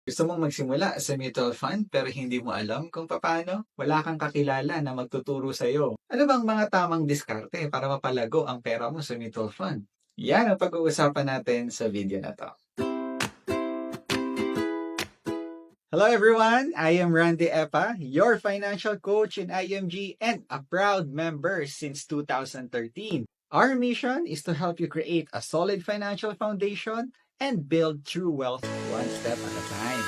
Gusto mong magsimula sa mutual fund pero hindi mo alam kung paano? Wala kang kakilala na magtuturo sa'yo. Ano bang mga tamang diskarte para mapalago ang pera mo sa mutual fund? Yan ang pag-uusapan natin sa video na to. Hello everyone, I am Randy Epa, your financial coach in IMG and a proud member since 2013. Our mission is to help you create a solid financial foundation and build true wealth one step at a time.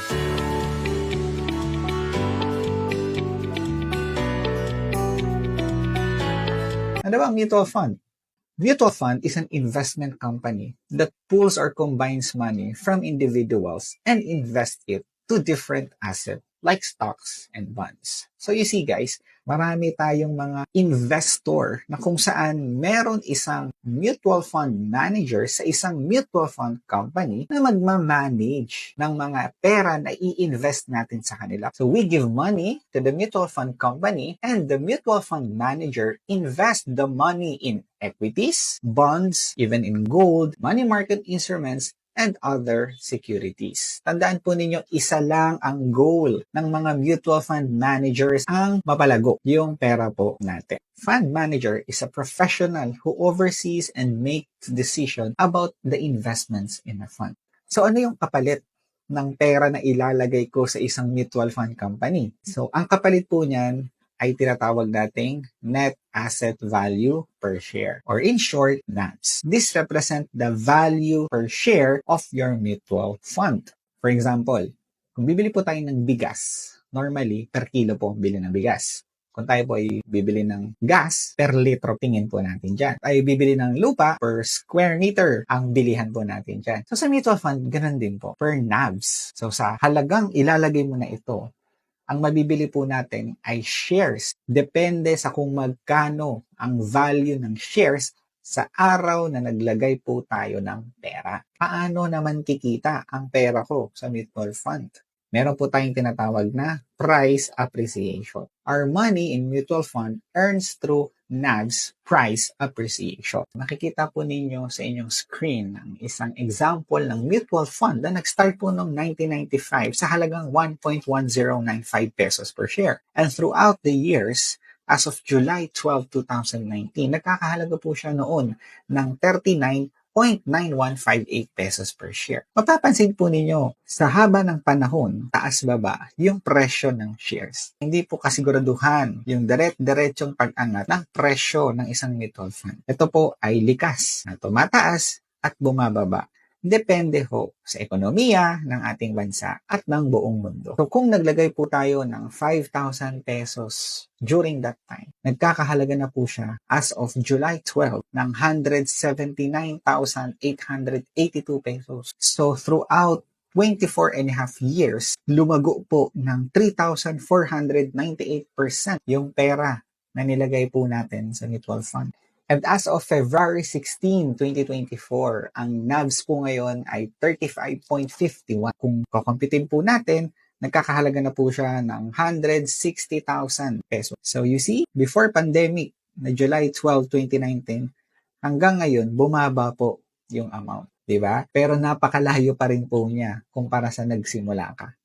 Ano ba ang mutual fund? Mutual fund is an investment company that pools or combines money from individuals and invests it to different assets like stocks and bonds. So you see guys, marami tayong mga investor na kung saan meron isang mutual fund manager sa isang mutual fund company na magmamanage ng mga pera na i-invest natin sa kanila. So we give money to the mutual fund company and the mutual fund manager invest the money in equities, bonds, even in gold, money market instruments, and other securities. Tandaan po ninyo, isa lang ang goal ng mga mutual fund managers ang mapalago yung pera po natin. Fund manager is a professional who oversees and makes decisions about the investments in a fund. So ano yung kapalit ng pera na ilalagay ko sa isang mutual fund company? So ang kapalit po niyan ay tinatawag nating net asset value per share, or in short, NAVs. This represents the value per share of your mutual fund. For example, kung bibili po tayo ng bigas, normally per kilo po bili ng bigas. Kung tayo po ay bibili ng gas, per litro, tingin po natin dyan. Tayo bibili ng lupa, per square meter, ang bilihan po natin dyan. So sa mutual fund, ganun din po, per NAVs. So sa halagang ilalagay mo na ito, ang mabibili po natin ay shares. Depende sa kung magkano ang value ng shares sa araw na naglagay po tayo ng pera. Paano naman kikita ang pera ko sa mutual fund? Meron po tayong tinatawag na price appreciation. Our money in mutual fund earns through NAVs, price appreciation. Nakikita po ninyo sa inyong screen ang isang example ng mutual fund na nag-start po noong 1995 sa halagang 1.1095 pesos per share. And throughout the years, as of July 12, 2019, nagkakahalaga po siya noon ng 39.9158 pesos per share. Mapapansin po ninyo, sa haba ng panahon, taas-baba yung presyo ng shares. Hindi po kasiguraduhan yung diretsong pag-angat ng presyo ng isang mutual fund. Ito po ay likas na tumataas at bumababa. Depende ho sa ekonomiya ng ating bansa at ng buong mundo. So kung naglagay po tayo ng 5,000 pesos during that time, nagkakahalaga na po siya as of July 12 ng 179,882 pesos. So throughout 24 and a half years, lumago po ng 3,498% yung pera na nilagay po natin sa mutual fund. And as of February 16, 2024, ang NAVs po ngayon ay 35.51. Kung kukumpitin po natin, nagkakahalaga na po siya ng 160,000 pesos. So you see, before pandemic, na July 12, 2019, hanggang ngayon, bumaba po yung amount. Diba? Pero napakalayo pa rin po niya kumpara sa nagsimula ka.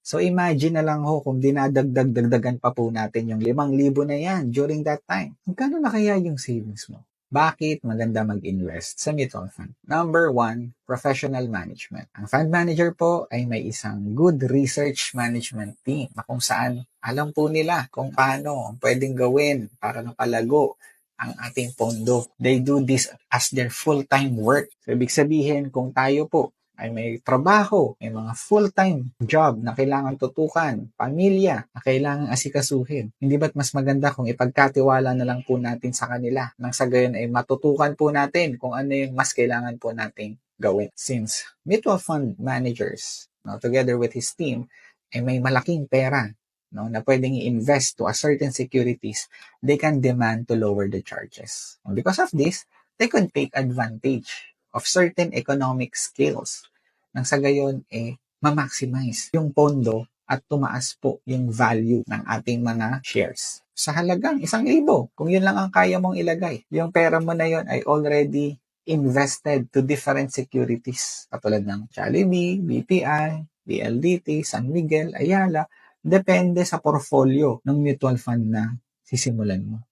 So imagine na lang ho kung dinadagdagan pa po natin yung 5,000 na yan during that time. Magkano na kaya yung savings mo? Bakit maganda mag-invest sa mutual fund? Number 1, professional management. Ang fund manager po ay may isang good research management team na kung saan alam po nila kung paano pwedeng gawin para mapalago ang ating pondo. They do this as their full-time work. So ibig sabihin kung tayo po ay may trabaho, may mga full-time job na kailangan tutukan, pamilya na kailangan asikasuhin. Hindi ba't mas maganda kung ipagkatiwala na lang po natin sa kanila nang sa gayon ay matutukan po natin kung ano yung mas kailangan po nating gawin. Since mutual fund managers, together with his team, ay may malaking pera na pwedeng i-invest to a certain securities, they can demand to lower the charges. And because of this, they can take advantage of certain economic skills nang sa gayon ma-maximize yung pondo at tumaas po yung value ng ating mga shares. Sa halagang 1,000, kung yun lang ang kaya mong ilagay, yung pera mo na yun ay already invested to different securities katulad ng Jollibee, BPI, PLDT, San Miguel, Ayala, depende sa portfolio ng mutual fund na sisimulan mo.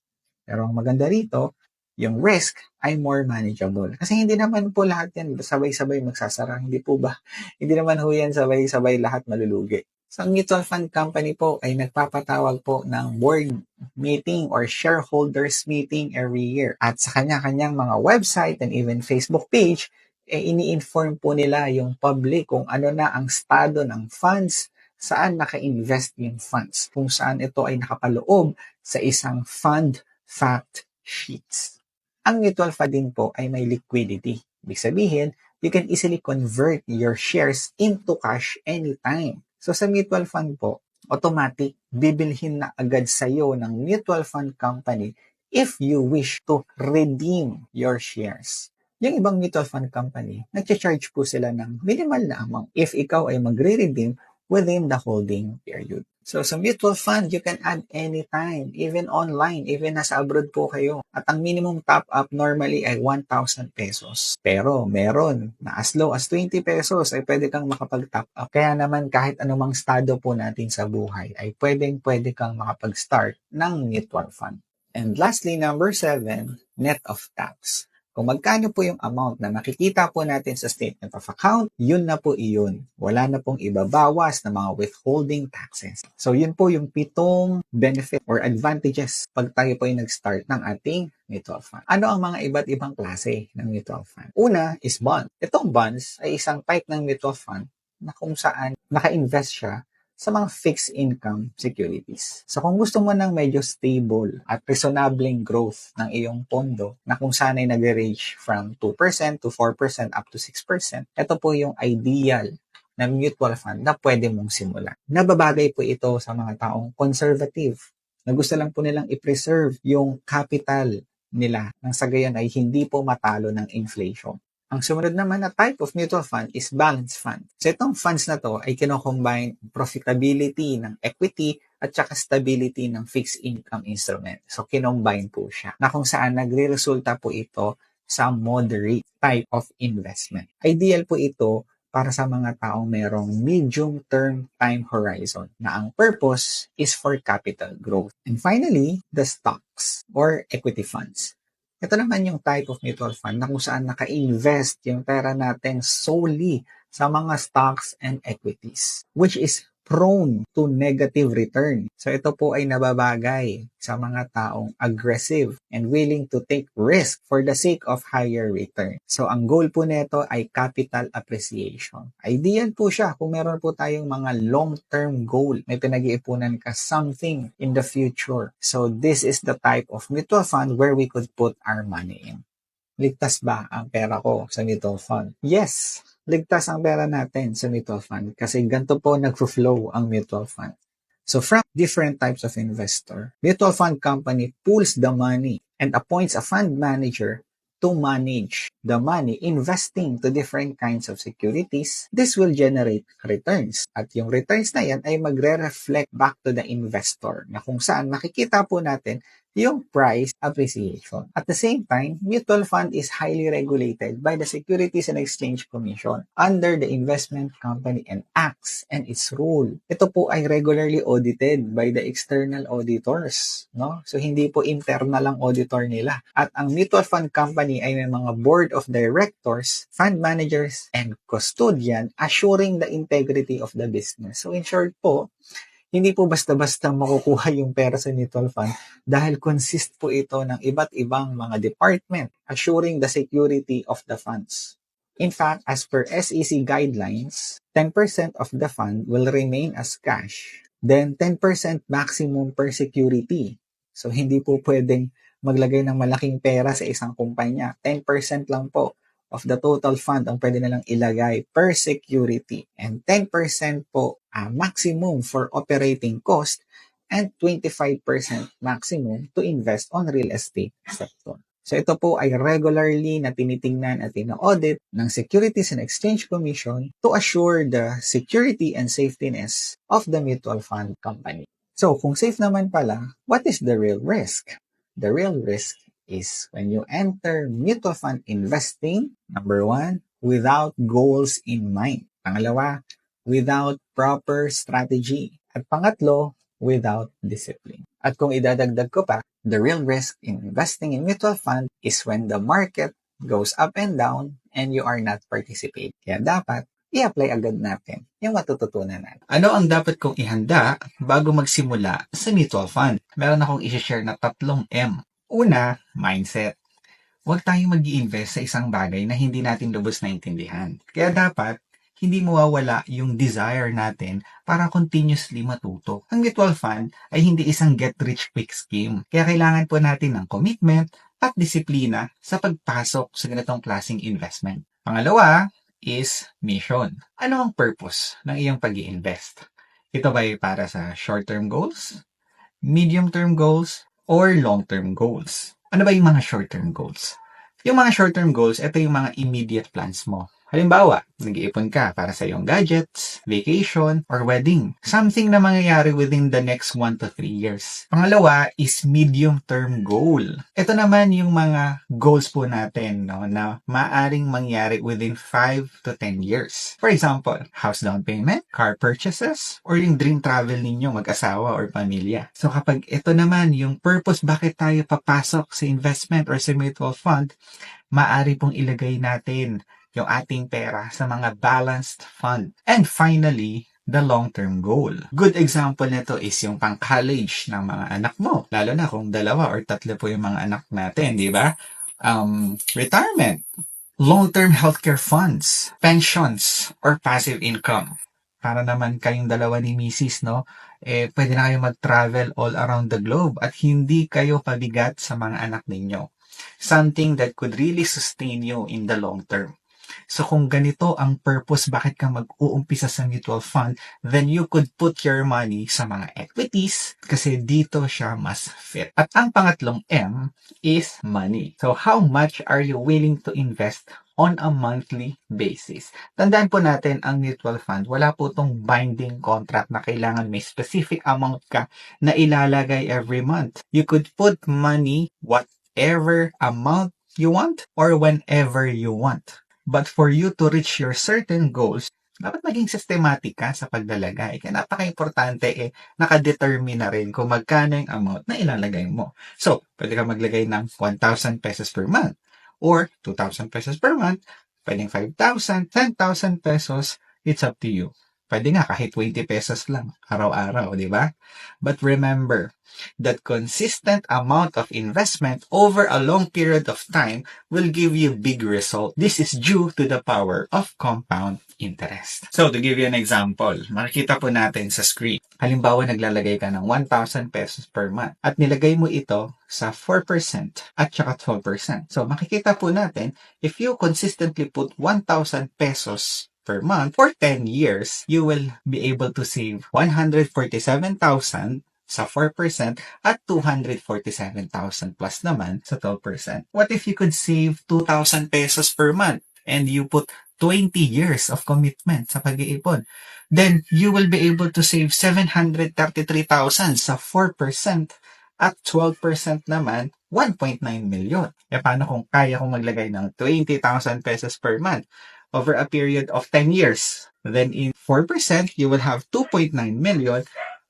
Pero ang maganda rito, yung risk ay more manageable. Kasi hindi naman po lahat yan sabay-sabay magsasara. Hindi po ba? Hindi naman ho yan sabay-sabay lahat malulugi. So, ang mutual fund company po ay nagpapatawag po ng board meeting or shareholders meeting every year. At sa kanya-kanyang mga website and even Facebook page, ini-inform po nila yung public kung ano na ang estado ng funds, saan naka-invest yung funds, kung saan ito ay nakapaloob sa isang fund fact sheets. Ang mutual fund din po ay may liquidity. Ibig sabihin, you can easily convert your shares into cash anytime. So sa mutual fund po, automatic, bibilhin na agad sa'yo ng mutual fund company if you wish to redeem your shares. Yung ibang mutual fund company, nag-charge po sila ng minimal na amount if ikaw ay magre-redeem within the holding period. So sa mutual fund, you can add anytime, even online, even nasa abroad po kayo. At ang minimum top up normally ay 1,000 pesos. Pero meron na as low as 20 pesos ay pwede kang makapag-top up. Kaya naman kahit anumang estado po natin sa buhay ay pwede kang makapag-start ng mutual fund. And lastly, number 7, net of tax. Kung magkano po yung amount na makikita po natin sa statement of account, yun na po iyon. Wala na pong ibabawas na mga withholding taxes. So yun po yung 7 benefit or advantages pag tayo po ay nag-start ng ating mutual fund. Ano ang mga iba't ibang klase ng mutual fund? Una is bond. Itong bonds ay isang type ng mutual fund na kung saan naka-invest siya sa mga fixed income securities. So kung gusto mo ng medyo stable at reasonabling growth ng iyong pondo na kung saan ay nag-range from 2% to 4% up to 6%, ito po yung ideal na mutual fund na pwede mong simulan. Nababagay po ito sa mga taong conservative na gusto lang po nilang i-preserve yung capital nila nang sa gayon ay hindi po matalo ng inflation. Ang sumunod naman na type of mutual fund is balanced fund. So itong funds na to ay kino-combine profitability ng equity at saka stability ng fixed income instrument. So kinombine po siya na kung saan nagre-resulta po ito sa moderate type of investment. Ideal po ito para sa mga taong merong medium-term time horizon na ang purpose is for capital growth. And finally, the stocks or equity funds. Ito naman yung type of mutual fund na kung saan naka-invest yung pera natin solely sa mga stocks and equities, which is prone to negative return. So ito po ay nababagay sa mga taong aggressive and willing to take risk for the sake of higher return. So ang goal po nito ay capital appreciation. Ideal po siya kung meron po tayong mga long-term goal. May pinag-iipunan ka something in the future. So this is the type of mutual fund where we could put our money in. Ligtas ba ang pera ko sa mutual fund? Yes, ligtas ang pera natin sa mutual fund kasi ganito po nag-flow ang mutual fund. So from different types of investor, mutual fund company pools the money and appoints a fund manager to manage the money investing to different kinds of securities. This will generate returns. At yung returns na yan ay magre-reflect back to the investor na kung saan makikita po natin yung price appreciation. At the same time, mutual fund is highly regulated by the Securities and Exchange Commission under the Investment Company and Acts and its rule. Ito po ay regularly audited by the external auditors, no? So hindi po internal ang auditor nila. At ang mutual fund company ay may mga board of directors, fund managers, and custodian assuring the integrity of the business. So in short po, hindi po basta-basta makukuha yung pera sa mutual fund dahil consist po ito ng iba't ibang mga department assuring the security of the funds. In fact, as per SEC guidelines, 10% of the fund will remain as cash, then 10% maximum per security. So hindi po pwedeng maglagay ng malaking pera sa isang kumpanya. 10% lang po of the total fund ang pwede nilang ilagay per security. And 10% po maximum for operating cost and 25% maximum to invest on real estate sector. So ito po ay regularly na tinitingnan at ina-audit ng Securities and Exchange Commission to assure the security and safetyness of the mutual fund company. So kung safe naman pala, what is the real risk? The real risk is when you enter mutual fund investing, number 1, without goals in mind. Pangalawa, without proper strategy. At pangatlo, without discipline. At kung idadagdag ko pa, the real risk in investing in mutual fund is when the market goes up and down and you are not participating. Kaya dapat i-apply agad natin yung matututunan natin. Ano ang dapat kong ihanda bago magsimula sa mutual fund? Meron akong i-share na 3 M. Una, mindset. Huwag tayong mag-i-invest sa isang bagay na hindi natin lubos naintindihan. Kaya dapat, hindi mawawala yung desire natin para continuously matuto. Ang mutual fund ay hindi isang get-rich-quick scheme. Kaya kailangan po natin ng commitment at disiplina sa pagpasok sa ganitong klaseng investment. Pangalawa is mission. Ano ang purpose ng iyong pag-i-invest? Ito ba ay para sa short-term goals, medium-term goals, or long-term goals? Ano ba yung mga short-term goals? Yung mga short-term goals, ito yung mga immediate plans mo. Halimbawa, nag-iipon ka para sa iyong gadgets, vacation, or wedding. Something na mangyayari within the next 1 to 3 years. Pangalawa is medium-term goal. Ito naman yung mga goals po natin na maaring mangyari within 5 to 10 years. For example, house down payment, car purchases, or yung dream travel ninyo mag-asawa or pamilya. So kapag ito naman yung purpose bakit tayo papasok sa investment or sa mutual fund, maaari pong ilagay natin yung ating pera sa mga balanced fund. And finally, the long-term goal. Good example nito is yung pang-college ng mga anak mo. Lalo na kung 2 or 3 po yung mga anak natin, di ba? Retirement, long-term healthcare funds, pensions, or passive income. Para naman kayong 2 ni Mrs., no? Pwede na kayo mag-travel all around the globe at hindi kayo pabigat sa mga anak ninyo. Something that could really sustain you in the long term. So kung ganito ang purpose bakit ka mag-uumpisa sa mutual fund, then you could put your money sa mga equities kasi dito siya mas fit. At ang pangatlong M is money. So how much are you willing to invest on a monthly basis? Tandaan po natin ang mutual fund, wala po itong binding contract na kailangan may specific amount ka na ilalagay every month. You could put money whatever amount you want or whenever you want. But for you to reach your certain goals, dapat maging systematic ka sa paglalagay. Kaya napaka-importante nakadetermine na rin kung magkano yung amount na ilalagay mo. So, pwede ka maglagay ng 1,000 pesos per month or 2,000 pesos per month, pwedeng 5,000, 10,000 pesos, it's up to you. Pwede nga kahit 20 pesos lang araw-araw, di ba? But remember that consistent amount of investment over a long period of time will give you big result. This is due to the power of compound interest. So, to give you an example, makikita po natin sa screen. Halimbawa, naglalagay ka ng 1,000 pesos per month at nilagay mo ito sa 4% at saka 12%. So, makikita po natin, if you consistently put 1,000 pesos per month for 10 years, you will be able to save 147,000 sa 4% at 247,000 plus naman sa 12%. What if you could save 2,000 pesos per month and you put 20 years of commitment sa pag-iipon? Then you will be able to save 733,000 sa 4% at 12% naman 1.9 million. E paano kung kaya kong maglagay ng 20,000 pesos per month over a period of 10 years? Then in 4%, you will have 2.9 million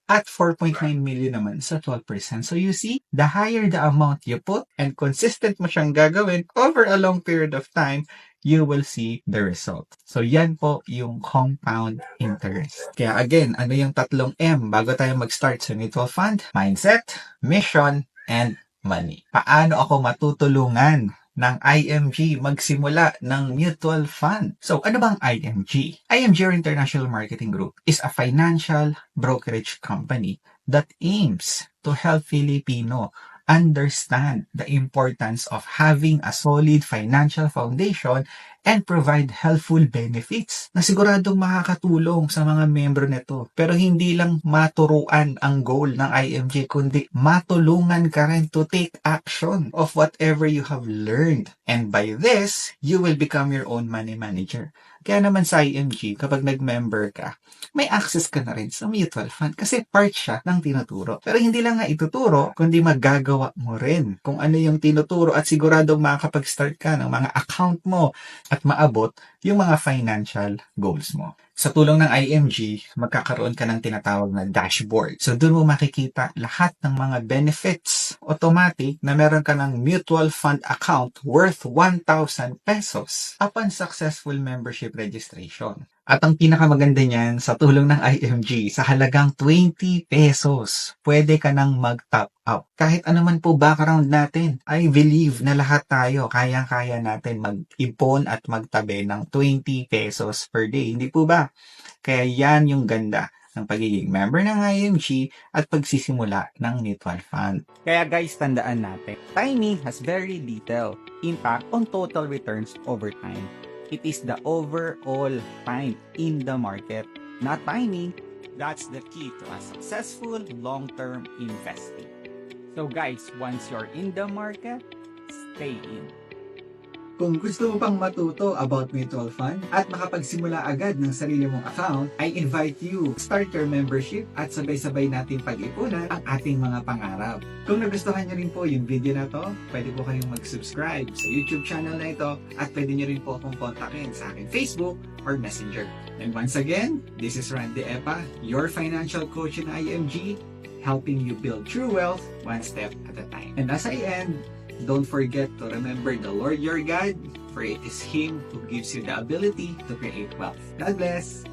at 4.9 million naman sa 12%. So you see, the higher the amount you put and consistent mo siyang gagawin over a long period of time, you will see the result. So yan po yung compound interest. Kaya again, ano yung 3 M bago tayo mag-start sa mutual fund? Mindset, mission, and money. Paano ako matutulungan ng IMG magsimula ng mutual fund? So, ano bang IMG? IMG or International Marketing Group is a financial brokerage company that aims to help Filipino understand the importance of having a solid financial foundation and provide helpful benefits na siguradong makakatulong sa mga membro nito. Pero hindi lang maturuan ang goal ng IMG, kundi matulungan ka rin to take action of whatever you have learned. And by this, you will become your own money manager. Kaya naman sa IMG, kapag nag-member ka, may access ka na rin sa mutual fund kasi part siya ng tinuturo. Pero hindi lang nga ituturo, kundi magagawa mo rin kung ano yung tinuturo at siguradong makakapag-start ka ng mga account mo at maabot yung mga financial goals mo. Sa tulong ng IMG, magkakaroon ka ng tinatawag na dashboard. So, doon mo makikita lahat ng mga benefits automatic na meron ka ng mutual fund account worth 1,000 pesos upon successful membership registration. At ang pinakamaganda niyan, sa tulong ng IMG, sa halagang 20 pesos, pwede ka nang mag-top up. Kahit anuman po background natin, I believe na lahat tayo, kayang-kaya natin mag-ipon at magtabi ng 20 pesos per day. Hindi po ba? Kaya yan yung ganda ng pagiging member ng IMG at pagsisimula ng mutual fund. Kaya guys, tandaan natin, timing has very little impact on total returns over time. It is the overall time in the market, not timing. That's the key to a successful long-term investing. So guys, once you're in the market, stay in. Kung gusto mo pang matuto about mutual fund at makapagsimula agad ng sarili mong account, I invite you start your membership at sabay-sabay natin pag-ipunan ang ating mga pangarap. Kung nagustuhan nyo rin po yung video na to, pwede po kayong mag-subscribe sa YouTube channel na ito at pwede nyo rin po akong kontakin sa aking Facebook or Messenger. And once again, this is Randy Epa, your financial coach in IMG, helping you build true wealth one step at a time. And as I end, don't forget to remember the Lord your God, for it is Him who gives you the ability to create wealth. God bless!